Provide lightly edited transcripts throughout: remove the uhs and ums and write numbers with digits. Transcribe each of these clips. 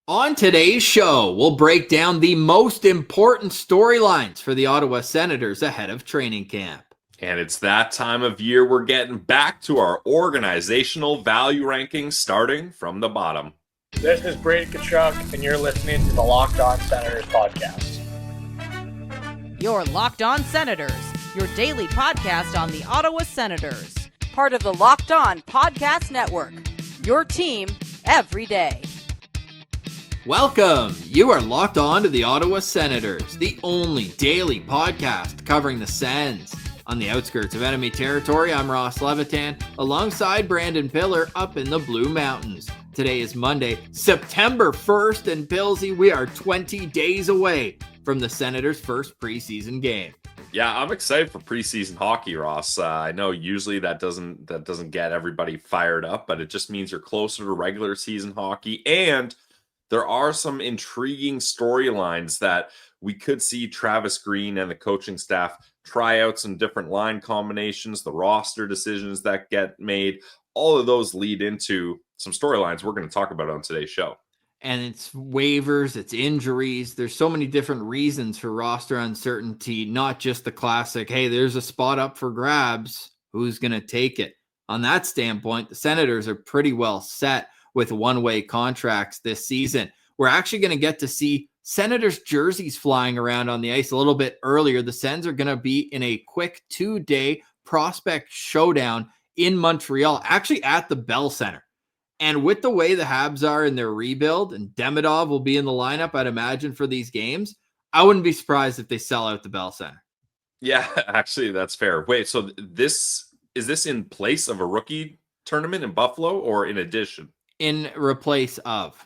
On today's show, we'll break down the most important storylines for the Ottawa Senators ahead of training camp. And it's that time of year we're getting back to our organizational value rankings starting from the bottom. This is Brady Kachuk, and you're listening to the Locked On Senators podcast. Your Locked On Senators, your daily podcast on the Ottawa Senators. Part of the Locked On Podcast Network, your team every day. Welcome! You are locked on to the Ottawa Senators, the only daily podcast covering the Sens. On the outskirts of enemy territory, I'm Ross Levitan, alongside Brandon Piller up in the Blue Mountains. Today is Monday, September 1st, and Pillsy, we are 20 days away from the Senators' first preseason game. Yeah, I'm excited for preseason hockey, Ross. I know usually that doesn't get everybody fired up, but it just means you're closer to regular season hockey, and there are some intriguing storylines that we could see Travis Green and the coaching staff try out some different line combinations, the roster decisions that get made. All of those lead into some storylines we're going to talk about on today's show. And it's waivers, it's injuries. There's so many different reasons for roster uncertainty, not just the classic, hey, there's a spot up for grabs. Who's going to take it? On that standpoint, the Senators are pretty well set with one-way contracts this season. We're actually going to get to see Senators jerseys flying around on the ice a little bit earlier. The Sens are going to be in a quick 2-day prospect showdown in Montreal, actually at the Bell Center. And with the way the Habs are in their rebuild, and Demidov will be in the lineup, I'd imagine, for these games, I wouldn't be surprised if they sell out the Bell Center. Yeah, actually, that's fair. Wait, so is this in place of a rookie tournament in Buffalo or in addition? In replace of.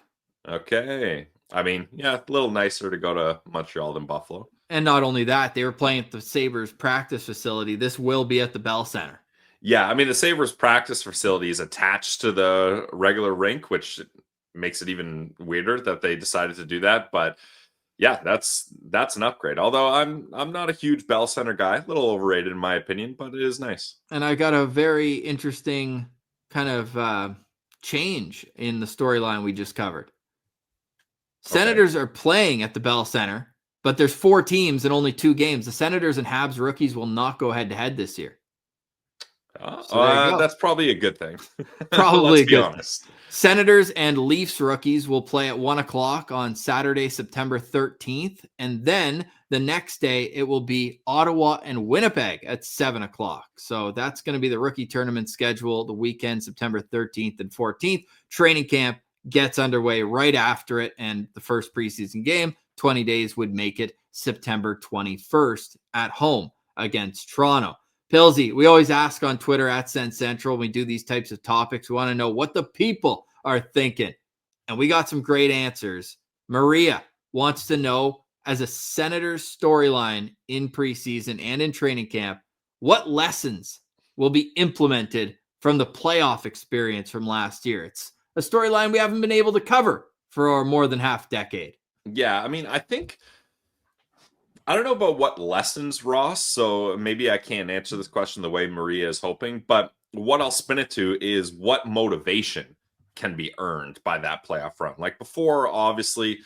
Okay. I mean, yeah, a little nicer to go to Montreal than Buffalo. And not only that, they were playing at the Sabres practice facility. This will be at the Bell Center. Yeah, I mean, the Sabres practice facility is attached to the regular rink, which makes it even weirder that they decided to do that. But yeah, that's an upgrade. Although I'm not a huge Bell Center guy, a little overrated in my opinion, but it is nice. And I got a very interesting kind of change in the storyline we just covered. Senators are playing at the Bell Center, but there's 4 teams and only 2 games. The Senators and Habs rookies will not go head-to-head this year. That's probably a good thing. Probably Let's be honest. Senators and Leafs rookies will play at 1 o'clock on Saturday, September 13th. And then the next day, it will be Ottawa and Winnipeg at 7 o'clock. So that's going to be the rookie tournament schedule the weekend, September 13th and 14th. Training camp gets underway right after it. And the first preseason game, 20 days, would make it September 21st at home against Toronto. Pillsy, we always ask on Twitter at Sens Central when we do these types of topics. We want to know what the people are thinking. And we got some great answers. Maria wants to know, as a Senators storyline in preseason and in training camp, what lessons will be implemented from the playoff experience from last year? It's a storyline we haven't been able to cover for more than half decade. Yeah, I mean, I don't know about what lessons, Ross, so maybe I can't answer this question the way Maria is hoping, but what I'll spin it to is what motivation can be earned by that playoff run. Like before, obviously,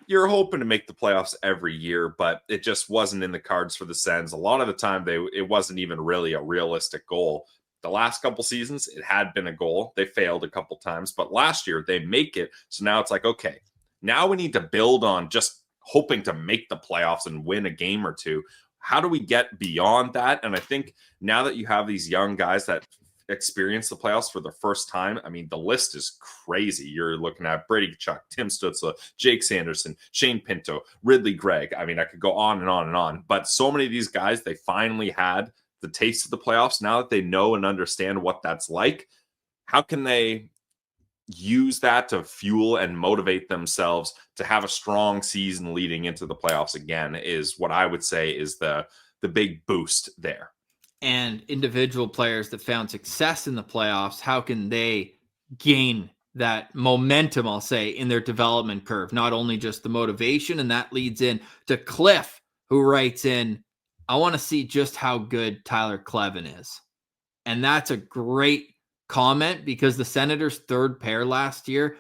you're hoping to make the playoffs every year, but it just wasn't in the cards for the Sens. A lot of the time, it wasn't even really a realistic goal. The last couple seasons, it had been a goal. They failed a couple times, but last year, they make it. So now it's like, okay, now we need to build on just hoping to make the playoffs and win a game or two. How do we get beyond that? And I think now that you have these young guys that experience the playoffs for the first time, I mean, the list is crazy. You're looking at Brady Kachuk, Tim Stützle, Jake Sanderson, Shane Pinto, Ridley Gregg. I mean, I could go on and on and on. But so many of these guys, they finally had the taste of the playoffs. Now that they know and understand what that's like, how can they use that to fuel and motivate themselves to have a strong season leading into the playoffs again is what I would say is the big boost there. And individual players that found success in the playoffs, how can they gain that momentum, I'll say, in their development curve? Not only just the motivation, and that leads in to Cliff, who writes in, I want to see just how good Tyler Kleven is. And that's a great comment because the Senators' third pair last year,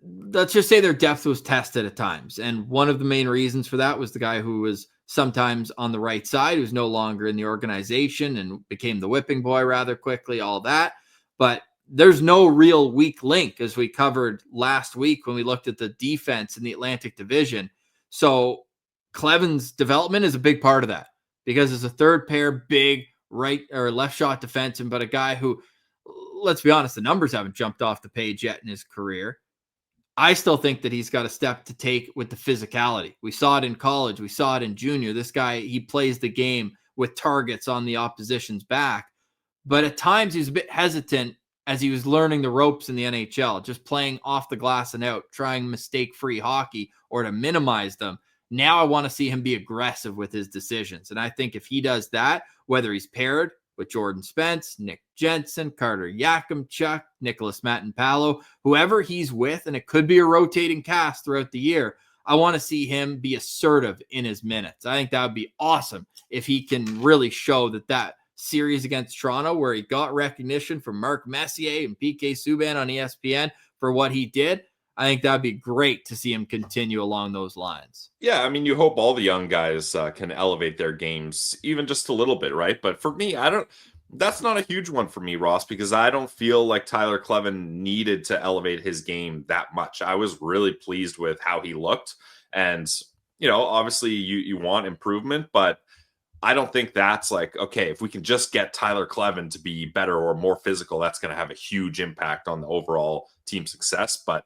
let's just say their depth was tested at times. And one of the main reasons for that was the guy who was sometimes on the right side, who's no longer in the organization and became the whipping boy rather quickly, all that. But there's no real weak link, as we covered last week when we looked at the defense in the Atlantic Division. So Cleven's development is a big part of that, because it's a third pair, big right or left shot defenseman, but a guy who, let's be honest, the numbers haven't jumped off the page yet in his career. I still think that he's got a step to take with the physicality. We saw it in college. We saw it in junior. This guy, he plays the game with targets on the opposition's back. But at times he was a bit hesitant as he was learning the ropes in the NHL, just playing off the glass and out, trying mistake-free hockey or to minimize them. Now I want to see him be aggressive with his decisions. And I think if he does that, whether he's paired with Jordan Spence, Nick Jensen, Carter Yakimchuk, Nicholas Matinpalo, whoever he's with, and it could be a rotating cast throughout the year, I want to see him be assertive in his minutes. I think that would be awesome if he can really show that series against Toronto, where he got recognition from Mark Messier and PK Subban on ESPN for what he did. I think that'd be great to see him continue along those lines. Yeah, I mean, you hope all the young guys can elevate their games even just a little bit, right? But for me, that's not a huge one for me, Ross, because I don't feel like Tyler Kleven needed to elevate his game that much. I was really pleased with how he looked. And, obviously you want improvement, but I don't think that's like, okay, if we can just get Tyler Kleven to be better or more physical, that's going to have a huge impact on the overall team success. But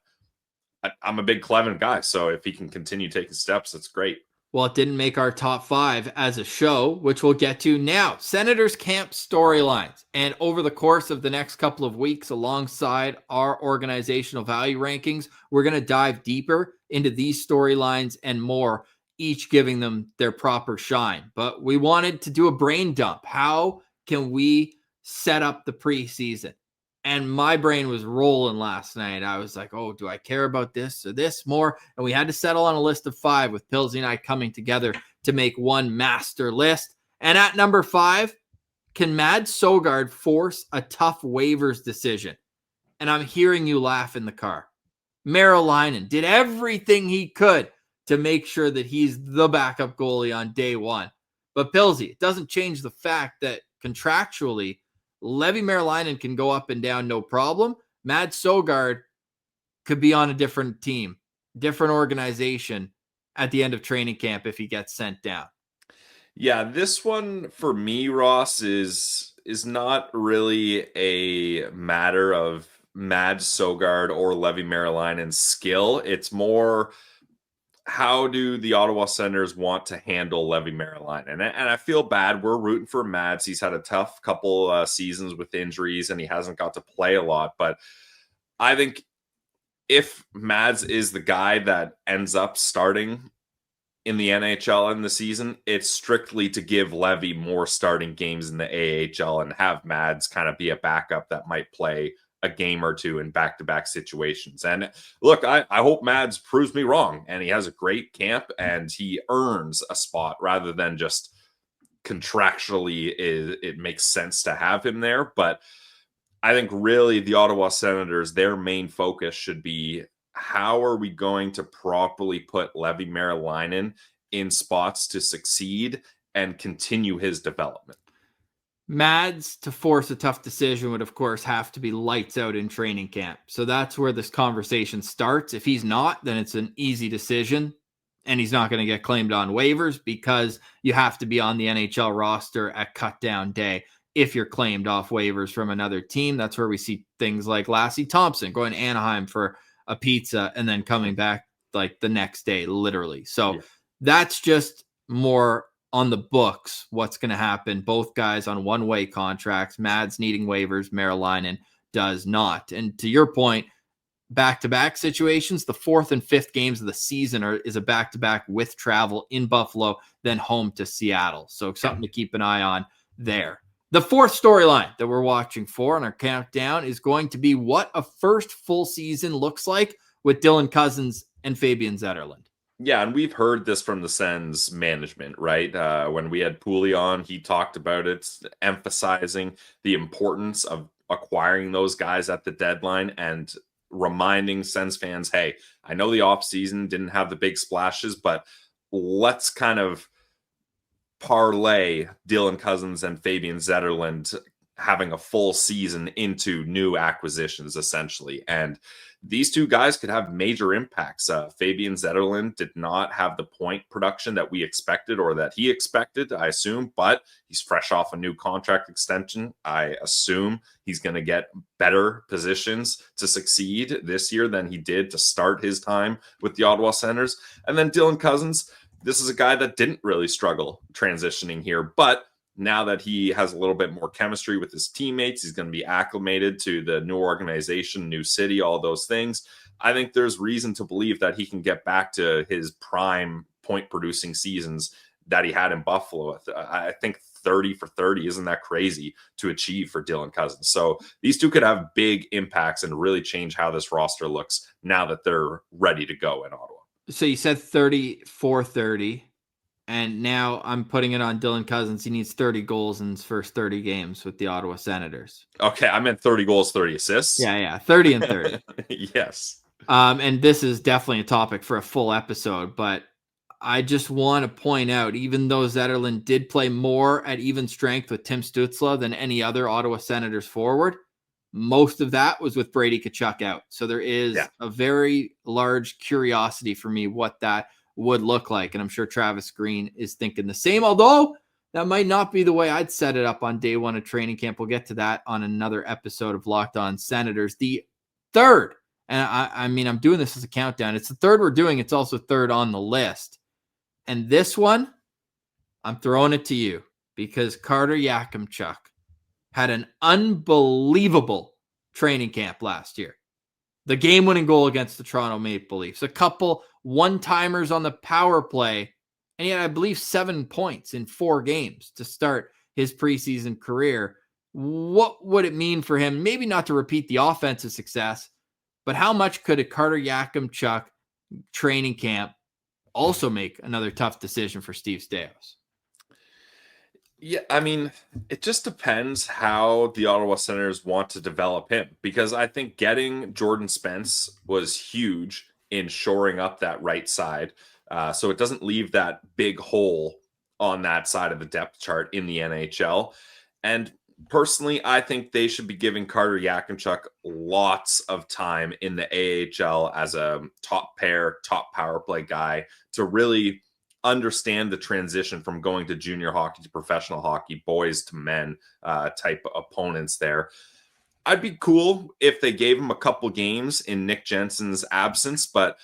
I'm a big Kleven guy, so if he can continue taking steps, that's great. Well, it didn't make our top 5 as a show, which we'll get to now. Senators camp storylines. And over the course of the next couple of weeks, alongside our organizational value rankings, we're going to dive deeper into these storylines and more, each giving them their proper shine. But we wanted to do a brain dump. How can we set up the preseason? And my brain was rolling last night. I was like, oh, do I care about this or this more? And we had to settle on a list of 5 with Pillsy and I coming together to make one master list. And at number 5, can Mads Søgaard force a tough waivers decision? And I'm hearing you laugh in the car. Merrill-Leinen did everything he could to make sure that he's the backup goalie on day one. But Pillsy, it doesn't change the fact that contractually, Levi Merrill-Leinen can go up and down, no problem. Mads Søgaard could be on a different team, different organization at the end of training camp if he gets sent down. Yeah, this one for me, Ross, is not really a matter of Mads Søgaard or Levi Merrill-Leinen's skill. It's more, how do the Ottawa Senators want to handle Levi Merrill-Leinen? And I feel bad. We're rooting for Mads. He's had a tough couple seasons with injuries, and he hasn't got to play a lot. But I think if Mads is the guy that ends up starting in the NHL in the season, it's strictly to give Levi more starting games in the AHL and have Mads kind of be a backup that might play a game or two in back-to-back situations. And look, I hope Mads proves me wrong and he has a great camp and he earns a spot rather than just contractually it makes sense to have him there. But I think really the Ottawa Senators, their main focus should be, how are we going to properly put Levi Merrill-Leinen in spots to succeed and continue his development? Mads, to force a tough decision, would, of course, have to be lights out in training camp. So that's where this conversation starts. If he's not, then it's an easy decision, and he's not going to get claimed on waivers because you have to be on the NHL roster at cut-down day if you're claimed off waivers from another team. That's where we see things like Lassie Thompson going to Anaheim for a pizza and then coming back like the next day, literally. So that's just more on the books what's going to happen. Both guys on one-way contracts, Mads needing waivers, Merrill-Leinen does not. And to your point, back-to-back situations, the 4th and 5th games of the season is a back-to-back with travel in Buffalo, then home to Seattle. So something to keep an eye on there. The 4th storyline that we're watching for on our countdown is going to be what a first full season looks like with Dylan Cousins and Fabian Zetterlund. Yeah, and we've heard this from the Sens management, right? When we had Pooley on, he talked about it, emphasizing the importance of acquiring those guys at the deadline. And reminding Sens fans, hey, I know the offseason didn't have the big splashes, but let's kind of parlay Dylan Cousins and Fabian Zetterlund having a full season into new acquisitions, essentially. And these two guys could have major impacts. Fabian Zetterlund did not have the point production that we expected or that he expected, I assume, but he's fresh off a new contract extension. I assume he's going to get better positions to succeed this year than he did to start his time with the Ottawa Senators. And then Dylan Cousins, this is a guy that didn't really struggle transitioning here, but now that he has a little bit more chemistry with his teammates, he's going to be acclimated to the new organization, new city, all those things. I think there's reason to believe that he can get back to his prime point-producing seasons that he had in Buffalo. I think 30 for 30 isn't that crazy to achieve for Dylan Cousins. So these two could have big impacts and really change how this roster looks now that they're ready to go in Ottawa. So you said 30 for 30. And now I'm putting it on Dylan Cousins. He needs 30 goals in his first 30 games with the Ottawa Senators. Okay, I meant 30 goals, 30 assists. Yeah, 30 and 30. Yes. And this is definitely a topic for a full episode, but I just want to point out, even though Zetterlund did play more at even strength with Tim Stützle than any other Ottawa Senators forward, most of that was with Brady Tkachuk out. So there is a very large curiosity for me what that would look like. And I'm sure Travis Green is thinking the same, although that might not be the way I'd set it up on day one of training camp. We'll get to that on another episode of Locked On Senators. The third, and I mean, I'm doing this as a countdown. It's the third we're doing. It's also third on the list. And this one, I'm throwing it to you because Carter Yakimchuk had an unbelievable training camp last year. The game-winning goal against the Toronto Maple Leafs, a couple one-timers on the power play, and he had, I believe, 7 points in 4 games to start his preseason career. What would it mean for him? Maybe not to repeat the offensive success, but how much could a Carter Yakimchuk training camp also make another tough decision for Steve Staios? Yeah, I mean, it just depends how the Ottawa Senators want to develop him, because I think getting Jordan Spence was huge in shoring up that right side. So it doesn't leave that big hole on that side of the depth chart in the NHL. And personally, I think they should be giving Carter Yakimchuk lots of time in the AHL as a top pair, top power play guy to really understand the transition from going to junior hockey to professional hockey, boys to men type opponents there. I'd be cool if they gave him a couple games in Nick Jensen's absence, but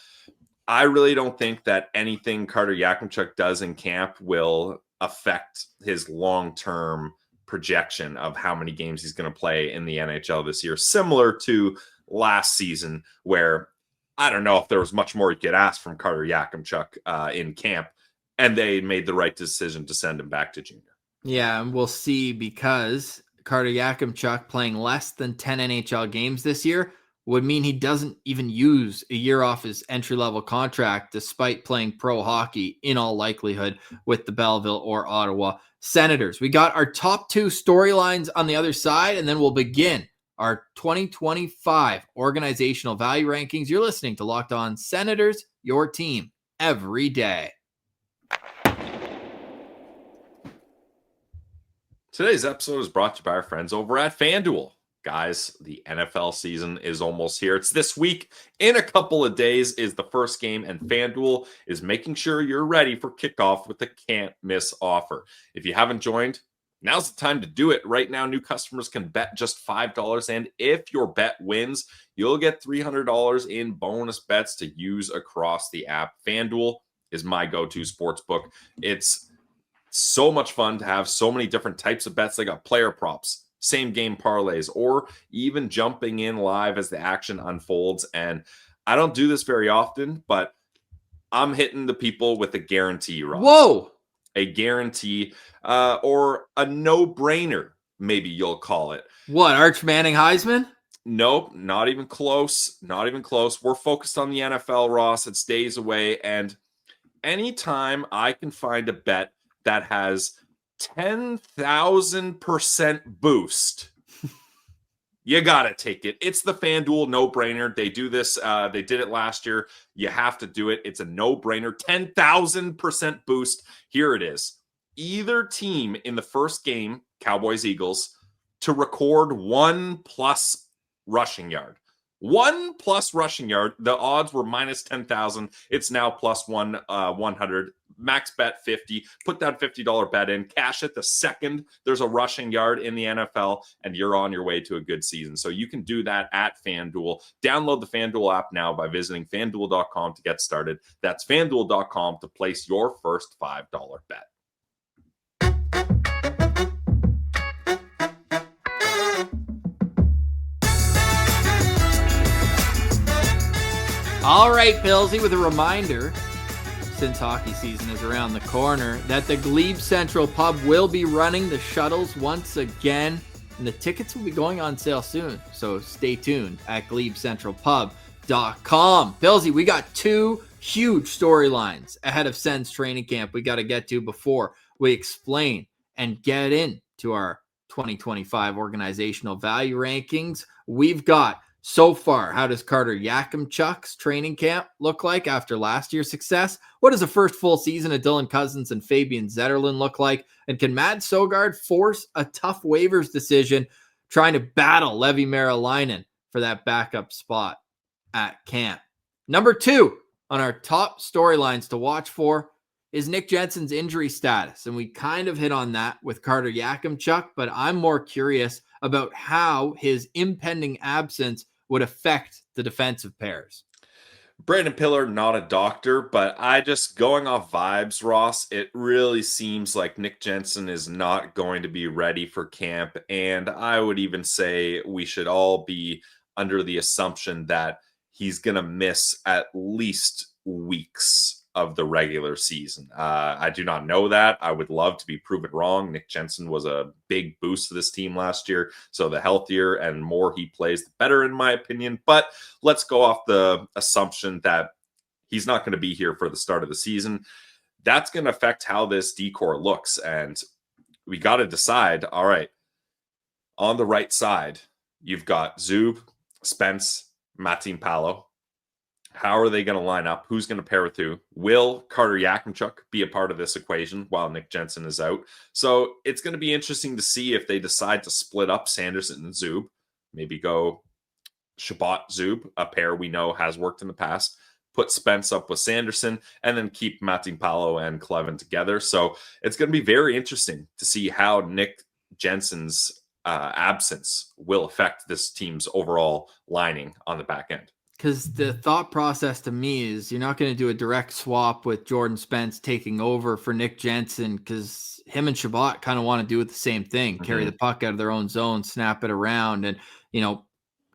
I really don't think that anything Carter Yakimchuk does in camp will affect his long-term projection of how many games he's going to play in the NHL this year, similar to last season, where I don't know if there was much more you could ask from Carter Yakimchuk in camp, and they made the right decision to send him back to junior. Yeah, and we'll see, because Carter Yakimchuk playing less than 10 NHL games this year would mean he doesn't even use a year off his entry-level contract, despite playing pro hockey in all likelihood with the Belleville or Ottawa Senators. We got our top 2 storylines on the other side, and then we'll begin our 2025 organizational value rankings. You're listening to Locked On Senators, your team every day. Today's episode is brought to you by our friends over at FanDuel. Guys, the NFL season is almost here. It's this week. In a couple of days is the first game, and FanDuel is making sure you're ready for kickoff with the can't-miss offer. If you haven't joined, now's the time to do it. Right now, new customers can bet just $5, and if your bet wins, you'll get $300 in bonus bets to use across the app. FanDuel is my go-to sportsbook. It's so much fun to have so many different types of bets. They got player props, same game parlays, or even jumping in live as the action unfolds. And I don't do this very often, but I'm hitting the people with a guarantee, Ross. Whoa! A guarantee or a no-brainer, maybe you'll call it. What, Arch Manning Heisman? Nope, not even close. Not even close. We're focused on the NFL, Ross. It's days away. And anytime I can find a bet that has 10,000% boost, You got to take it. It's the FanDuel no-brainer. They do this. They did it last year. You have to do it. It's a no-brainer. 10,000% boost. Here it is. Either team in the first game, Cowboys-Eagles, to record 1+ rushing yard. 1+ rushing yard. The odds were minus 10,000. It's now plus 100. Max bet 50. Put that $50 bet in. Cash it the second there's a rushing yard in the NFL, and you're on your way to a good season. So you can do that at FanDuel. Download the FanDuel app now by visiting FanDuel.com to get started. That's FanDuel.com to place your first $5 bet. All right, Pillsy, with a reminder, since hockey season is around the corner, that the GLEBE Central Pub will be running the shuttles once again, and the tickets will be going on sale soon, so stay tuned at GLEBECentralPub.com. Pillsy, we got 2 huge storylines ahead of Sens training camp we got to get to before we explain and get into our 2025 organizational value rankings. We've got, so far, how does Carter Yakimchuk's training camp look like after last year's success? What does the first full season of Dylan Cousins and Fabian Zetterlund look like? And can Mads Søgaard force a tough waivers decision trying to battle Levi Meriläinen for that backup spot at camp? Number 2 on our top storylines to watch for is Nick Jensen's injury status. And we kind of hit on that with Carter Yakimchuk, but I'm more curious about how his impending absence would affect the defensive pairs. Brandon Piller, not a doctor, but I just going off vibes, Ross, it really seems like Nick Jensen is not going to be ready for camp. And I would even say we should all be under the assumption that he's going to miss at least weeks of the regular season. I do not know that. I would love to be proven wrong. Nick Jensen was a big boost to this team last year. So the healthier and more he plays, the better, in my opinion. But let's go off the assumption that he's not going to be here for the start of the season. That's going to affect how this decor looks. And we got to decide, all right, on the right side, you've got Zub, Spence, Matin Palo. How are they going to line up? Who's going to pair with who? Will Carter Yakimchuk be a part of this equation while Nick Jensen is out? So it's going to be interesting to see if they decide to split up Sanderson and Zub. Maybe go Shabbat Zub, a pair we know has worked in the past. Put Spence up with Sanderson, and then keep Matin Palo and Clevin together. So it's going to be very interesting to see how Nick Jensen's absence will affect this team's overall lining on the back end. Because the thought process to me is you're not going to do a direct swap with Jordan Spence taking over for Nick Jensen, because him and Shabbat kind of want to do it the same thing, carry the puck out of their own zone, snap it around, and,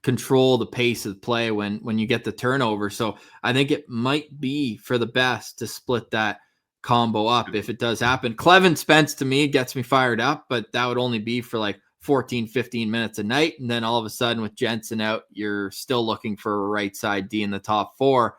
control the pace of play when you get the turnover. So I think it might be for the best to split that combo up if it does happen. Clevin Spence, to me, gets me fired up, but that would only be for like 14, 15 minutes a night. And then all of a sudden with Jensen out, you're still looking for a right side D in the top 4.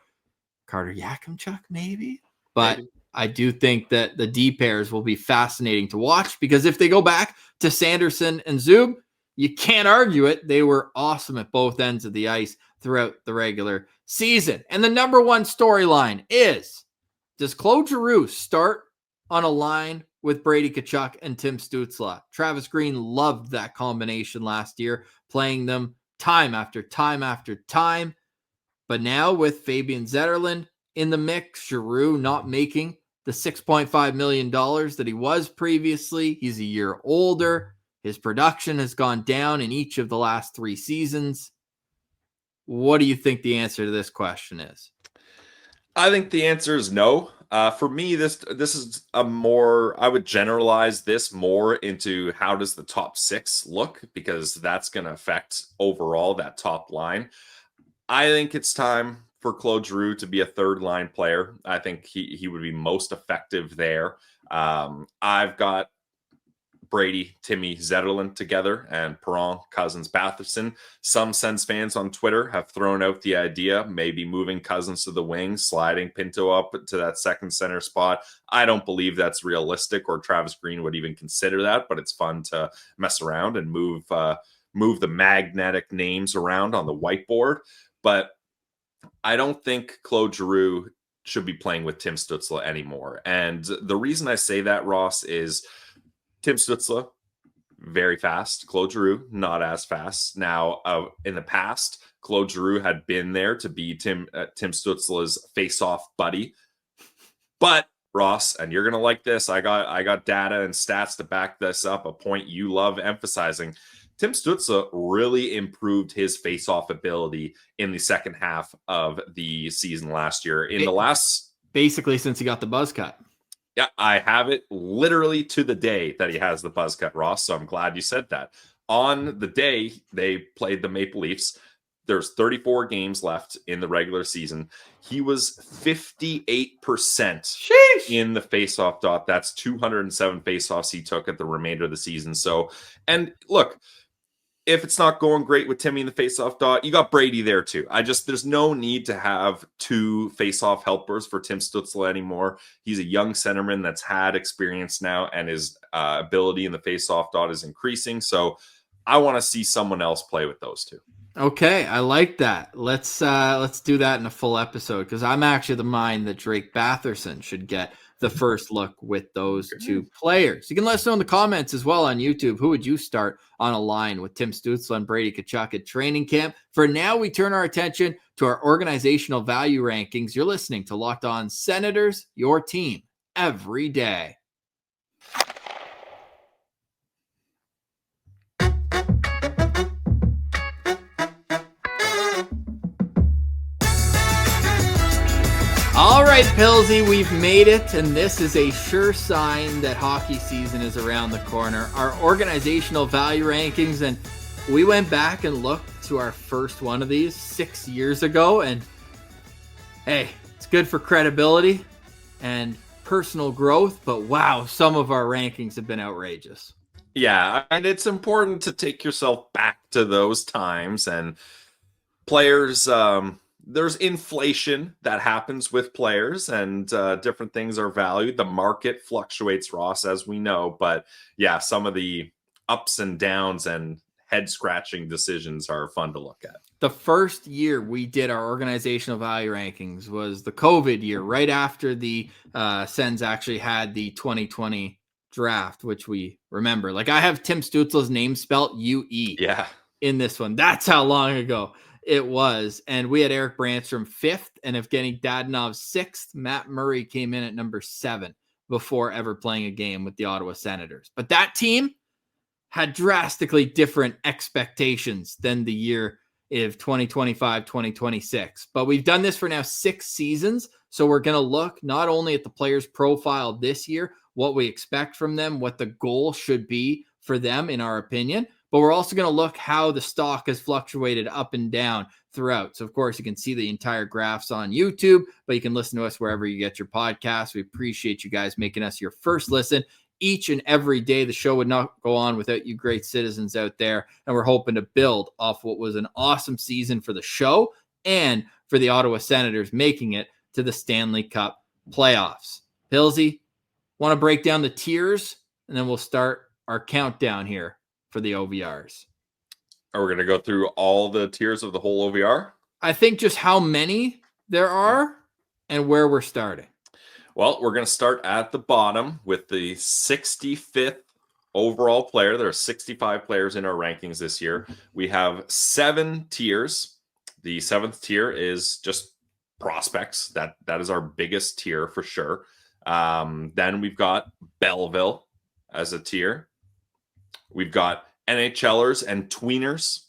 Carter Yakimchuk, maybe. But I do think that the D pairs will be fascinating to watch, because if they go back to Sanderson and Zub, you can't argue it. They were awesome at both ends of the ice throughout the regular season. And the number 1 storyline is, does Claude Giroux start on a line with Brady Tkachuk and Tim Stützle? Travis Green loved that combination last year, playing them time after time after time. But now with Fabian Zetterlund in the mix, Giroux not making the $6.5 million that he was previously. He's a year older. His production has gone down in each of the last 3 seasons. What do you think the answer to this question is? I think the answer is no. For me, this is a more, I would generalize this more into how does the top 6 look, because that's going to affect overall that top line. I think it's time for Claude Giroux to be a third line player. I think he would be most effective there. I've got Brady, Timmy, Zetterlund together, and Perron, Cousins, Batherson. Some Sens fans on Twitter have thrown out the idea, maybe moving Cousins to the wing, sliding Pinto up to that second center spot. I don't believe that's realistic, or Travis Green would even consider that, but it's fun to mess around and move move the magnetic names around on the whiteboard. But I don't think Claude Giroux should be playing with Tim Stützle anymore. And the reason I say that, Ross, is Tim Stützle, very fast. Claude Giroux, not as fast. Now, in the past, Claude Giroux had been there to be Tim Stützle's face-off buddy. But Ross, and you're gonna like this, I got data and stats to back this up, a point you love emphasizing. Tim Stützle really improved his face-off ability in the second half of the season last year. Basically since he got the buzz cut. Yeah, I have it literally to the day that he has the buzz cut, Ross. So I'm glad you said that. On the day they played the Maple Leafs, there's 34 games left in the regular season. He was 58% in the faceoff dot. That's 207 faceoffs he took at the remainder of the season. So, and look, if it's not going great with Timmy in the faceoff dot, you got Brady there too. There's no need to have two faceoff helpers for Tim Stützle anymore. He's a young centerman that's had experience now, and his ability in the faceoff dot is increasing. So I want to see someone else play with those two. Okay, I like that. Let's do that in a full episode, because I'm actually the mind that Drake Batherson should get the first look with those two players. You can let us know in the comments as well on YouTube. Who would you start on a line with Tim Stützle and Brady Tkachuk at training camp? For now, we turn our attention to our organizational value rankings. You're listening to Locked On Senators, your team every day. All right, Pillsy, we've made it, and this is a sure sign that hockey season is around the corner. Our organizational value rankings, and we went back and looked to our first one of these 6 years ago, and hey, it's good for credibility and personal growth, but wow, some of our rankings have been outrageous. Yeah, and it's important to take yourself back to those times, and players, there's inflation that happens with players, and different things are valued. The market fluctuates, Ross, as we know. But yeah, some of the ups and downs and head-scratching decisions are fun to look at. The first year we did our organizational value rankings was the COVID year, right after the Sens actually had the 2020 draft, which we remember. Like, I have Tim Stützle's name spelled UE in this one. That's how long ago it was. And we had Eric Brandstrom 5th and Evgeny Dadonov 6th. Matt Murray came in at number 7 before ever playing a game with the Ottawa Senators. But that team had drastically different expectations than the year of 2025, 2026. But we've done this for now 6 seasons. So we're going to look not only at the players' profile this year, what we expect from them, what the goal should be for them, in our opinion, but we're also going to look how the stock has fluctuated up and down throughout. So, of course, you can see the entire graphs on YouTube, but you can listen to us wherever you get your podcasts. We appreciate you guys making us your first listen each and every day. The show would not go on without you great citizens out there, and we're hoping to build off what was an awesome season for the show and for the Ottawa Senators making it to the Stanley Cup playoffs. Pillsy, want to break down the tiers, and then we'll start our countdown here for the OVRs. Are we going to go through all the tiers of the whole OVR? I think just how many there are and where we're starting. Well, we're going to start at the bottom with the 65th overall player. There are 65 players in our rankings this year. We have 7 tiers. The 7th tier is just prospects. That is our biggest tier for sure. Then we've got Belleville as a tier. We've got NHLers and tweeners,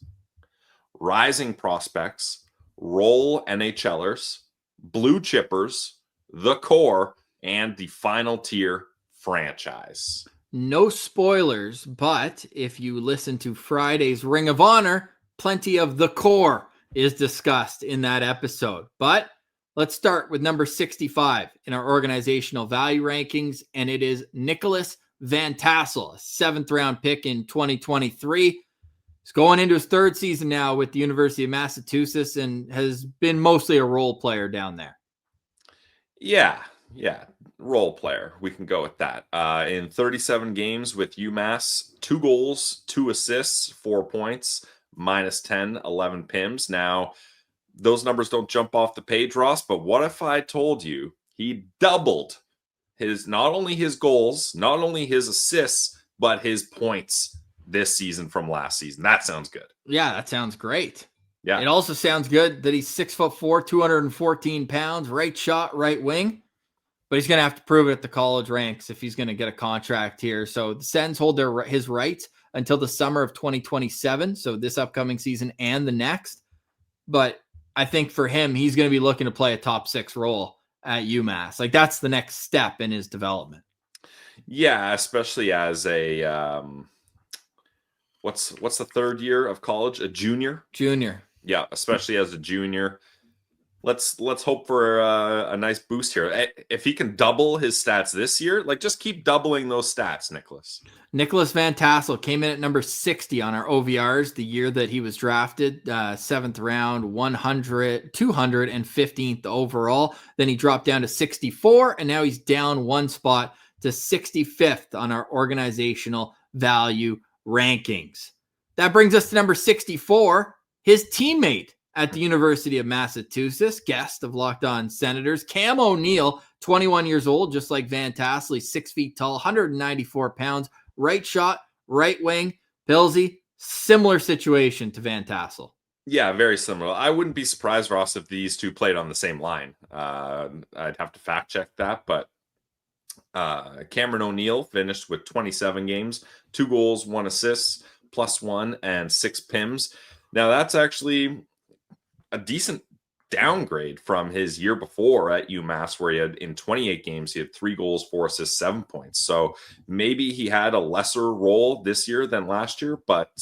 rising prospects, role NHLers, blue chippers, the core, and the final tier, franchise. No spoilers, but if you listen to Friday's Ring of Honor, plenty of the core is discussed in that episode. But let's start with number 65 in our organizational value rankings, and it is Nicholas Van Tassel, a 7th round pick in 2023. He's going into his 3rd season now with the University of Massachusetts and has been mostly a role player down there. Yeah. role player. We can go with that. In 37 games with UMass, 2 goals, 2 assists, 4 points, -10, 11 PIMs. Now, those numbers don't jump off the page, Ross, but what if I told you he doubled not only his goals, not only his assists, but his points this season from last season? That sounds good. Yeah, that sounds great. Yeah. It also sounds good that he's 6'4", 214 pounds, right shot, right wing. But he's going to have to prove it at the college ranks if he's going to get a contract here. So the Sens hold his rights until the summer of 2027. So this upcoming season and the next. But I think for him, he's going to be looking to play a top 6 role at UMass. Like, that's the next step in his development. Yeah, especially as a what's the third year of college? A junior. Yeah, especially as a junior. Let's hope for a nice boost here. If he can double his stats this year, like, just keep doubling those stats, Nicholas. Nicholas Van Tassel came in at number 60 on our OVRs the year that he was drafted, 7th round, 215th overall. Then he dropped down to 64, and now he's down 1 spot to 65th on our organizational value rankings. That brings us to number 64, his teammate at the University of Massachusetts, guest of Locked On Senators, Cam O'Neill, 21 years old, just like Van Tassel. He's 6 feet tall, 194 pounds, right shot, right wing. Pilsy, similar situation to Van Tassel. Yeah, very similar. I wouldn't be surprised, Ross, if these two played on the same line. I'd have to fact check that, but Cameron O'Neill finished with 27 games, 2 goals, 1 assist, +1, and 6 PIMs. Now, that's actually a decent downgrade from his year before at UMass, where he had, in 28 games, he had 3 goals, 4 assists, 7 points. So maybe he had a lesser role this year than last year, but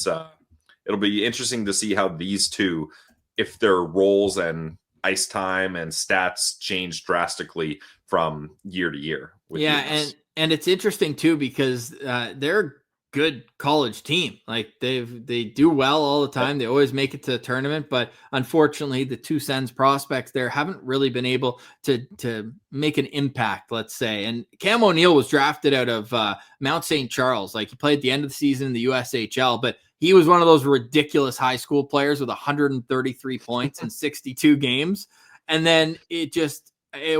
it'll be interesting to see how these two, if their roles and ice time and stats change drastically from year to year. Yeah, and it's interesting too, because they're good college team. Like, they do well all the time. They always make it to the tournament, but unfortunately the 2 Sens prospects there haven't really been able to make an impact, let's say. And Cam O'Neill was drafted out of Mount St. Charles. Like, he played at the end of the season in the USHL, but he was one of those ridiculous high school players with 133 points in 62 games. And then it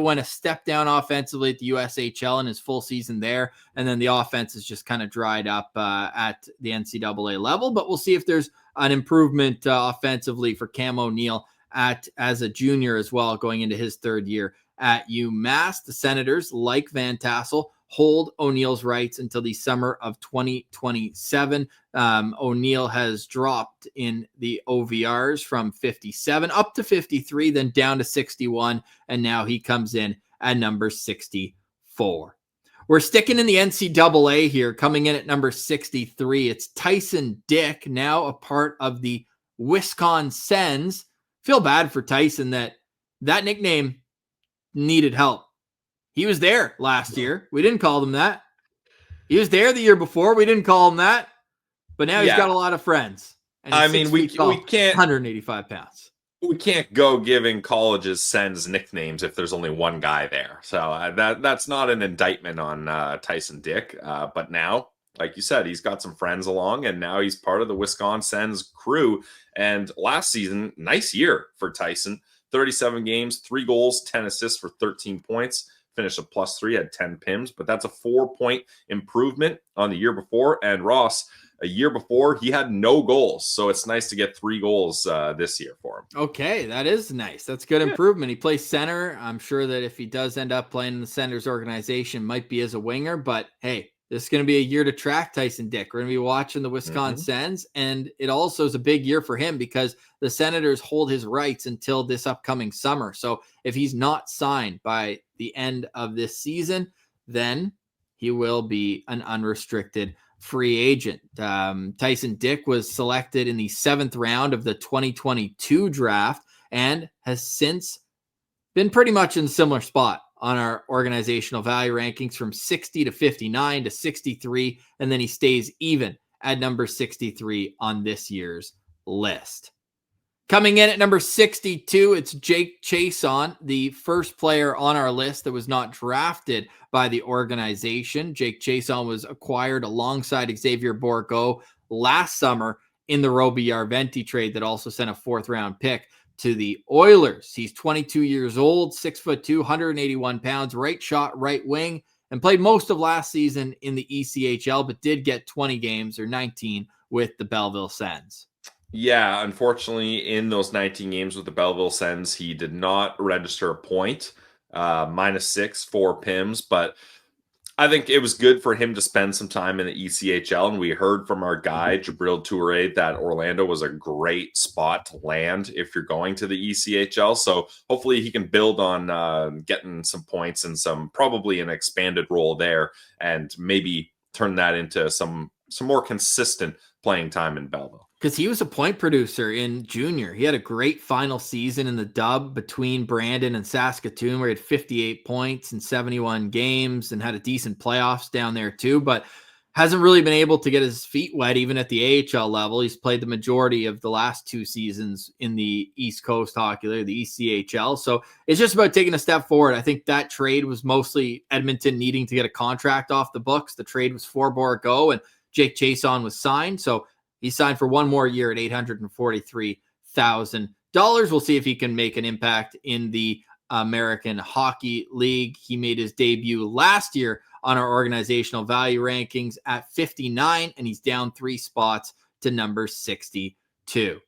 went a step down offensively at the USHL in his full season there. And then the offense has just kind of dried up at the NCAA level. But we'll see if there's an improvement offensively for Cam O'Neill as a junior as well, going into his 3rd year at UMass. The Senators, like Van Tassel, hold O'Neill's rights until the summer of 2027. O'Neill has dropped in the OVRs from 57 up to 53, then down to 61, and now he comes in at number 64. We're sticking in the NCAA here, coming in at number 63. It's Tyson Dick, now a part of the Wisconsin Sens. Feel bad for Tyson that nickname needed help. He was there last year. We didn't call him that. He was there the year before. We didn't call him that. But now he's got a lot of friends. And I mean, we can't 185 pounds. We can't go giving colleges Sens nicknames if there's only one guy there. So that's not an indictment on Tyson Dick. But now, like you said, he's got some friends along, and now he's part of the Wisconsin Sens crew. And last season, nice year for Tyson. 37 games, 3 goals, 10 assists for 13 points. Finished a +3, had 10 PIMs, but that's a 4-point improvement on the year before. And Ross, a year before, he had no goals. So it's nice to get 3 goals this year for him. Okay, that is nice. That's good improvement. He plays center. I'm sure that if he does end up playing in the Senators organization, might be as a winger. But hey, this is going to be a year to track Tyson Dick. We're going to be watching the Wisconsin Sens, and it also is a big year for him because the Senators hold his rights until this upcoming summer. So if he's not signed by the end of this season, then he will be an unrestricted free agent. Tyson Dick was selected in the 7th round of the 2022 draft and has since been pretty much in a similar spot on our organizational value rankings, from 60 to 59 to 63, and then he stays even at number 63 on this year's list. Coming in at number 62, it's Jake Chason, the first player on our list that was not drafted by the organization. Jake Chason was acquired alongside Xavier Bourgault last summer in the Robillard-Venti trade that also sent a 4th-round pick to the Oilers. He's 22 years old, 6'2", 181 pounds, right shot, right wing, and played most of last season in the ECHL, but did get 20 games or 19 with the Belleville Sens. Yeah, unfortunately, in those 19 games with the Belleville Sens, he did not register a point, -6 for PIMS, but I think it was good for him to spend some time in the ECHL, and we heard from our guy, Jabril Toure, that Orlando was a great spot to land if you're going to the ECHL, so hopefully he can build on getting some points and probably an expanded role there, and maybe turn that into some more consistent playing time in Belleville. Because he was a point producer in junior. He had a great final season in the dub between Brandon and Saskatoon, where he had 58 points in 71 games and had a decent playoffs down there too, but hasn't really been able to get his feet wet even at the AHL level. He's played the majority of the last 2 seasons in the East Coast Hockey League, the ECHL. So it's just about taking a step forward. I think that trade was mostly Edmonton needing to get a contract off the books. The trade was for Bourgault, and Jake Chason was signed. So he signed for 1 more year at $843,000. We'll see if he can make an impact in the American Hockey League. He made his debut last year on our organizational value rankings at 59, and he's down 3 spots to number 62.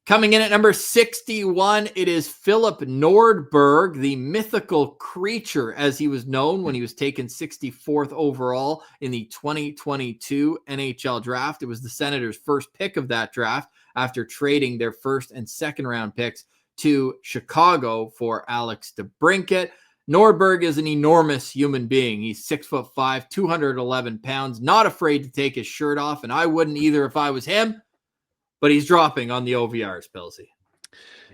Coming in at number 61, it is Philip Nordberg, the mythical creature, as he was known when he was taken 64th overall in the 2022 NHL draft. It was the Senators' first pick of that draft after trading their 1st and 2nd round picks to Chicago for Alex DeBrincat. Nordberg is an enormous human being. He's 6'5", 211 pounds, not afraid to take his shirt off, and I wouldn't either if I was him. But he's dropping on the OVRs, Pilsy.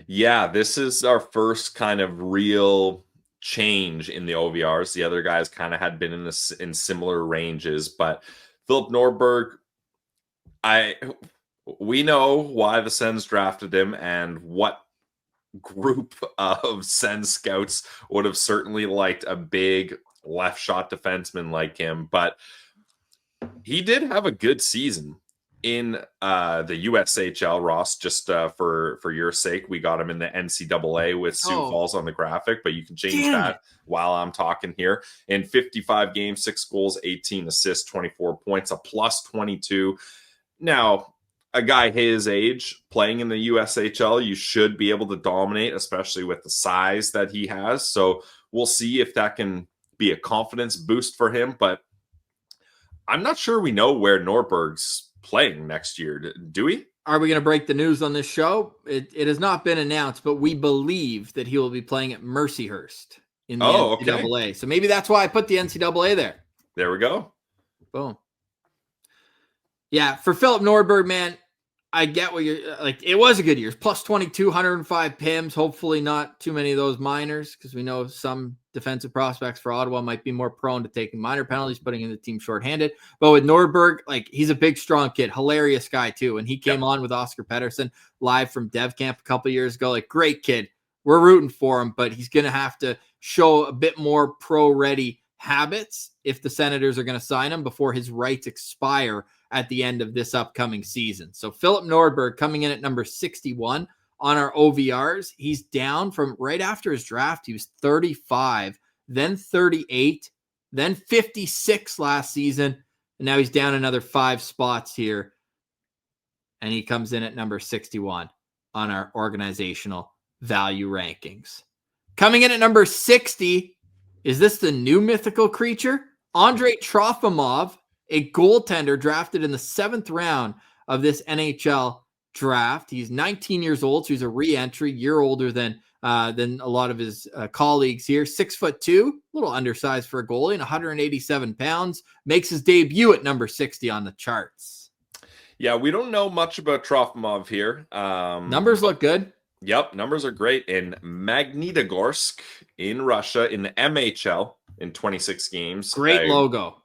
Yeah, this is our first kind of real change in the OVRs. The other guys kind of had been in similar ranges, but Philip Nordberg, we know why the Sens drafted him and what group of Sens scouts would have certainly liked a big left shot defenseman like him, but he did have a good season in the USHL, Ross. Just for your sake, we got him in the NCAA with Sioux Falls on the graphic, but you can change that while I'm talking here. In 55 games, 6 goals, 18 assists, 24 points, a +22. Now, a guy his age playing in the USHL, you should be able to dominate, especially with the size that he has. So we'll see if that can be a confidence boost for him, but I'm not sure we know where Nordberg's playing next year. Do we? Are we going to break the news on this show? It has not been announced, but we believe that he will be playing at Mercyhurst in the NCAA. Okay. So maybe that's why I put the NCAA there. There we go. Boom. Yeah, for Philip Nordberg, man, I get what you're like. It was a good year. +22, 105 PIMs. Hopefully not too many of those minors, because we know some defensive prospects for Ottawa might be more prone to taking minor penalties, putting in the team shorthanded. But with Nordberg, like, he's a big, strong kid, hilarious guy too. And he came on with Oscar Pettersson live from Dev Camp a couple years ago. Like, great kid. We're rooting for him, but he's going to have to show a bit more pro-ready habits if the Senators are going to sign him before his rights expire at the end of this upcoming season. So Philip Nordberg coming in at number 61 on our OVRs. He's down from right after his draft. He was 35, then 38, then 56 last season. And now he's down another 5 spots here. And he comes in at number 61 on our organizational value rankings. Coming in at number 60, is this the new mythical creature? Andrei Trofimov, a goaltender drafted in the 7th round of this NHL draft. He's 19 years old, so he's a re-entry, year older than a lot of his colleagues here. 6'2", a little undersized for a goalie, and 187 pounds. Makes his debut at number 60 on the charts. Yeah, we don't know much about Trofimov here. Numbers look good. Yep, numbers are great. In Magnitogorsk in Russia in the MHL in 26 games. Great logo.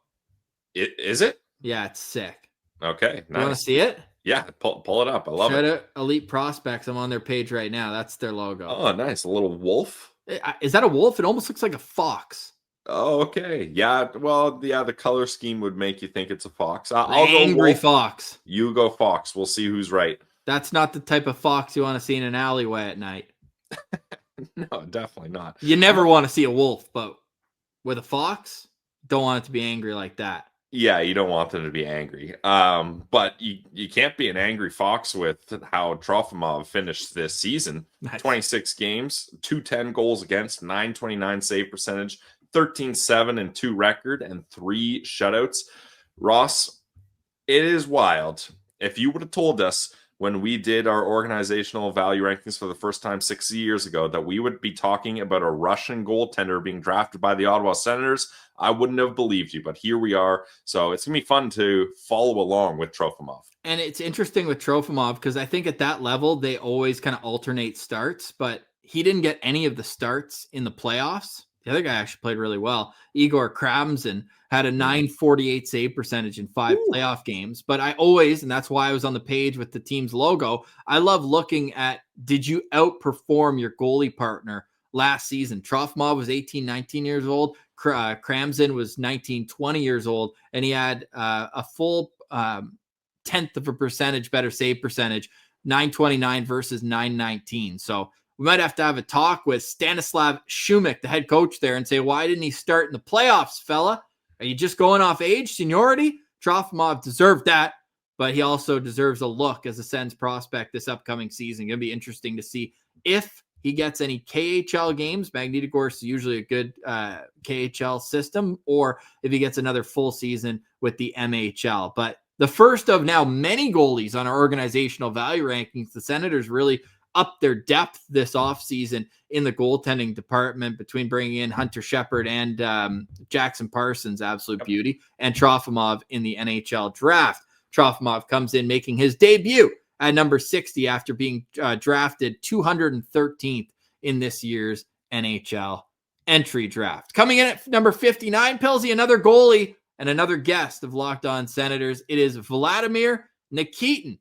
Is it? Yeah, it's sick. Okay, nice. You want to see it? Yeah, pull it up. I love Shout it. out Elite Prospects. I'm on their page right now. That's their logo. Oh, nice. A little wolf. Is that a wolf? It almost looks like a fox. Oh, okay. Yeah. Well, yeah, the color scheme would make you think it's a fox. I'll go Angry wolf. fox. You go fox. We'll see who's right. That's not the type of fox you want to see in an alleyway at night. No, definitely not. You never want to see a wolf, but with a fox, don't want it to be angry like that. Yeah, you don't want them to be angry. But you can't be an angry fox with how Trofimov finished this season. Nice. 26 games, 210 goals against, 929 save percentage, 13-7-2 record, and 3 shutouts. Ross, it is wild. If you would have told us when we did our organizational value rankings for the first time 6 years ago that we would be talking about a Russian goaltender being drafted by the Ottawa Senators, I wouldn't have believed you, but here we are. So it's going to be fun to follow along with Trofimov. And it's interesting with Trofimov because I think at that level, they always kind of alternate starts, but he didn't get any of the starts in the playoffs. The other guy actually played really well. Igor Kramzin had a 948 save percentage in 5 playoff games. But I always, and that's why I was on the page with the team's logo, I love looking at, did you outperform your goalie partner last season? Trofimov was 18, 19 years old. Kramzin was 19, 20 years old. And he had a full tenth of a percentage better save percentage, 929 versus 919. So we might have to have a talk with Stanislav Shumik, the head coach there, and say, why didn't he start in the playoffs, fella? Are you just going off age, seniority? Trofimov deserved that, but he also deserves a look as a Sens prospect this upcoming season. Going to be interesting to see if he gets any KHL games. Magnitogorsk is usually a good KHL system, or if he gets another full season with the MHL. But the first of now many goalies on our organizational value rankings, the Senators really up their depth this offseason in the goaltending department between bringing in Hunter Shepard and Jackson Parsons, absolute beauty, and Trofimov in the NHL draft. Trofimov comes in making his debut at number 60 after being drafted 213th in this year's NHL entry draft. Coming in at number 59, Pilsy, another goalie and another guest of Locked On Senators. It is Vladimir Nikitin.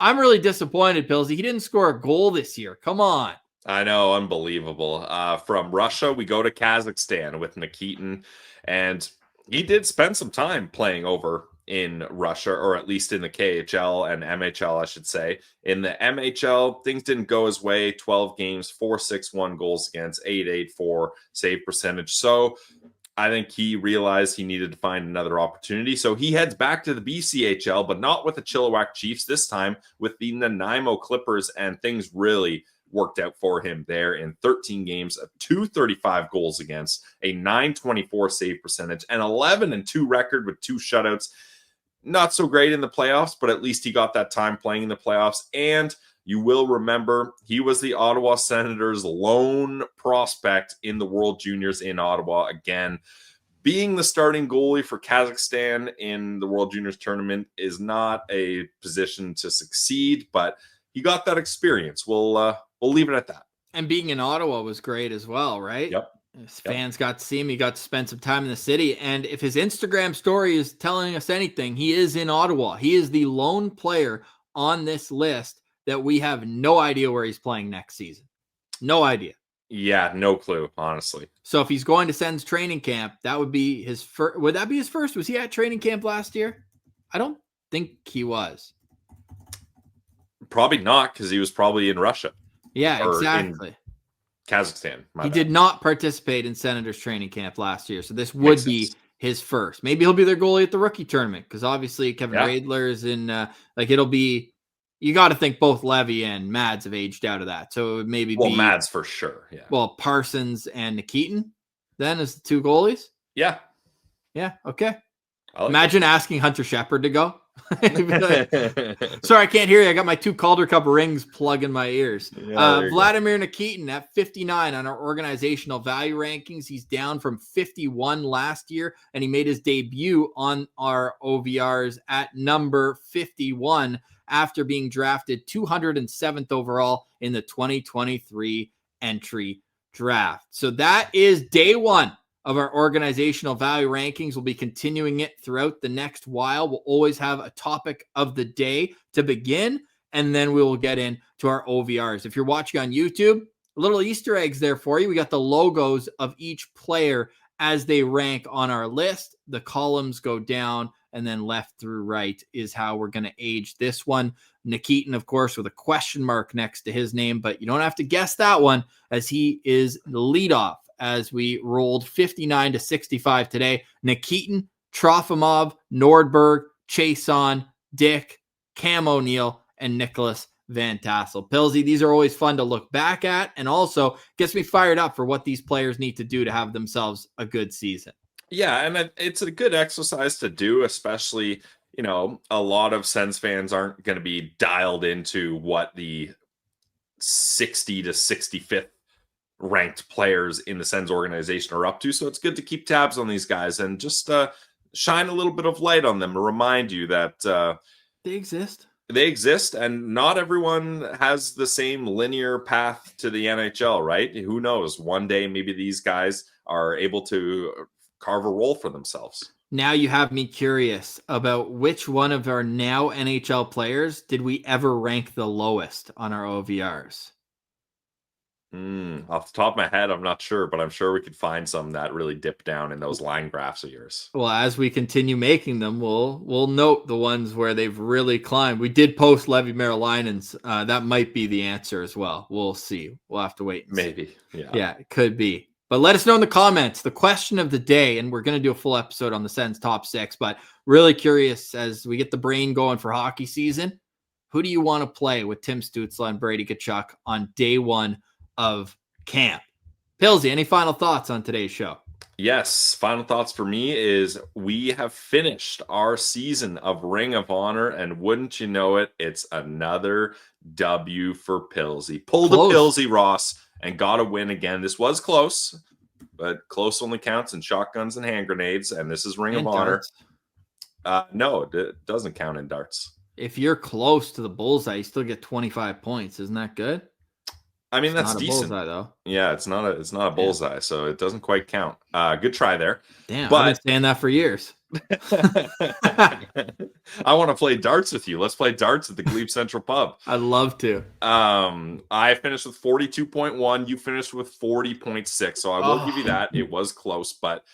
I'm really disappointed, Pilsy. He didn't score a goal this year. Come on. I know, unbelievable. From Russia, we go to Kazakhstan with Nikitin, and he did spend some time playing over in Russia, or at least in the KHL and MHL, I should say. In the MHL, things didn't go his way. 12 games, 4.61 goals against, 8.84 save percentage. So I think he realized he needed to find another opportunity. So he heads back to the BCHL, but not with the Chilliwack Chiefs, this time with the Nanaimo Clippers, and things really worked out for him there in 13 games, a 235 goals against, a 924 save percentage, an 11-2 record with 2 shutouts. Not so great in the playoffs, but at least he got that time playing in the playoffs. And you will remember he was the Ottawa Senators' lone prospect in the World Juniors in Ottawa. Again, being the starting goalie for Kazakhstan in the World Juniors tournament is not a position to succeed, but he got that experience. We'll leave it at that. And being in Ottawa was great as well, right? Yep. His fans got to see him. He got to spend some time in the city. And if his Instagram story is telling us anything, he is in Ottawa. He is the lone player on this list that we have no idea where he's playing next season. No idea. Yeah, no clue, honestly. So if he's going to Sens training camp, that would be his first. Would that be his first? Was he at training camp last year? I don't think he was. Probably not, because he was probably in Russia. Yeah, exactly. Kazakhstan. He did not participate in Senators training camp last year, so this would be his first. Maybe he'll be their goalie at the rookie tournament, because obviously Kevin Radler is in. It'll be. You got to think both Levy and Mads have aged out of that, so it would maybe be Mads for sure. Yeah. Well, Parsons and Nikitin then as the 2 goalies. Yeah. Yeah. Okay. Like Imagine asking Hunter Shepard to go. Like, sorry, I can't hear you. I got my 2 Calder Cup rings plugged in my ears. Yeah, Vladimir Nikitin at 59 on our organizational value rankings. He's down from 51 last year, and he made his debut on our OVRs at number 51 after being drafted 207th overall in the 2023 entry draft. So that is day 1 of our organizational value rankings. We'll be continuing it throughout the next while. We'll always have a topic of the day to begin, and then we will get into our OVRs. If you're watching on YouTube, little Easter eggs there for you. We got the logos of each player as they rank on our list. The columns go down, and then left through right is how we're going to age this one. Nikitin, of course, with a question mark next to his name, but you don't have to guess that one, as he is the leadoff as we rolled 59 to 65 today. Nikitin, Trofimov, Nordberg, Chason, Dick, Cam O'Neill, and Nicholas Van Tassel. Pilsy, these are always fun to look back at, and also gets me fired up for what these players need to do to have themselves a good season. Yeah, and it's a good exercise to do, especially, you know, a lot of Sens fans aren't going to be dialed into what the 60 to 65th ranked players in the Sens organization are up to. So it's good to keep tabs on these guys and just shine a little bit of light on them to remind you that they exist. They exist, and not everyone has the same linear path to the NHL, right? Who knows? One day, maybe these guys are able to carve a role for themselves. Now you have me curious about which one of our now NHL players did we ever rank the lowest on our OVRs? Off the top of my head, I'm not sure, but I'm sure we could find some that really dip down in those line graphs of yours. Well, as we continue making them, we'll note the ones where they've really climbed. We did post Levi Marilainen's. That might be the answer as well. We'll see. We'll have to wait. And Maybe. see. Yeah, it could be. But let us know in the comments the question of the day, and we're going to do a full episode on the Sens top 6. But really curious as we get the brain going for hockey season. Who do you want to play with Tim Stützle and Brady Tkachuk on day one of camp? Pilsy, any final thoughts on today's show? Yes, final thoughts for me is we have finished our season of Ring of Honor, and wouldn't you know it, it's another W for Pilsy. Pulled a Pilsy, Ross, and got a win again. This was close, but close only counts in shotguns and hand grenades, and this is Ring of Honor. No, it doesn't count in darts. If you're close to the bullseye, you still get 25 points. Isn't that good? I mean, that's not decent. Bullseye, though. Yeah, it's not a bullseye, so it doesn't quite count. Good try there. Damn, but I've been saying that for years. I want to play darts with you. Let's play darts at the GLEBE Central Pub. I'd love to. I finished with 42.1. You finished with 40.6. So I will give you that. It was close, but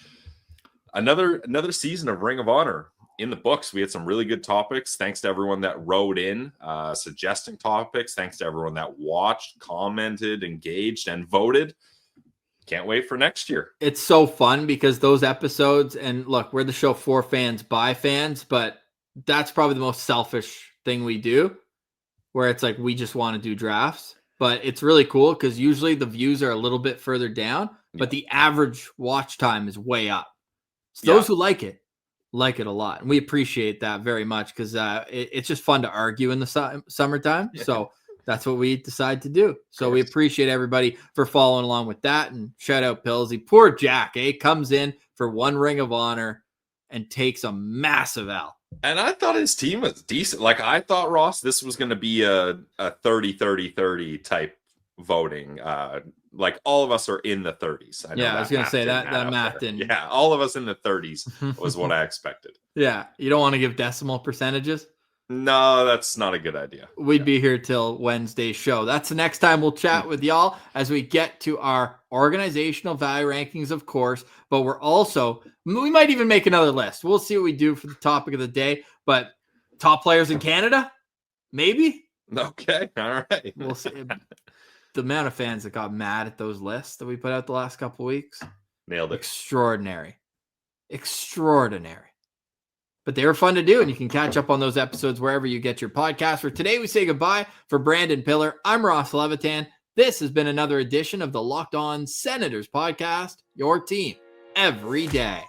another season of Ring of Honor in the books. We had some really good topics. Thanks to everyone that wrote in, suggesting topics. Thanks to everyone that watched, commented, engaged, and voted. Can't wait for next year. It's so fun because those episodes, and look, we're the show for fans by fans, but that's probably the most selfish thing we do, where it's like we just want to do drafts. But it's really cool because usually the views are a little bit further down, but the average watch time is way up. So those who like it a lot. And we appreciate that very much because it's just fun to argue in the summertime. Yeah. So that's what we decide to do. So we appreciate everybody for following along with that. And shout out Pilsy. Poor Jack, comes in for one Ring of Honor and takes a massive L. And I thought his team was decent. Like, I thought, Ross, this was going to be a 30-30-30 type voting. Like, all of us are in the 30s. I was going to say that math didn't. Yeah, all of us in the 30s was what I expected. Yeah, you don't want to give decimal percentages? No, that's not a good idea. We'd be here till Wednesday's show. That's the next time we'll chat with y'all as we get to our organizational value rankings, of course. But we might even make another list. We'll see what we do for the topic of the day. But top players in Canada? Maybe? Okay, all right. We'll see. The amount of fans that got mad at those lists that we put out the last couple of weeks. Nailed it. Extraordinary. But they were fun to do, and you can catch up on those episodes wherever you get your podcast. For today, we say goodbye. For Brandon Piller, I'm Ross Levitan. This has been another edition of the Locked On Senators podcast, your team every day.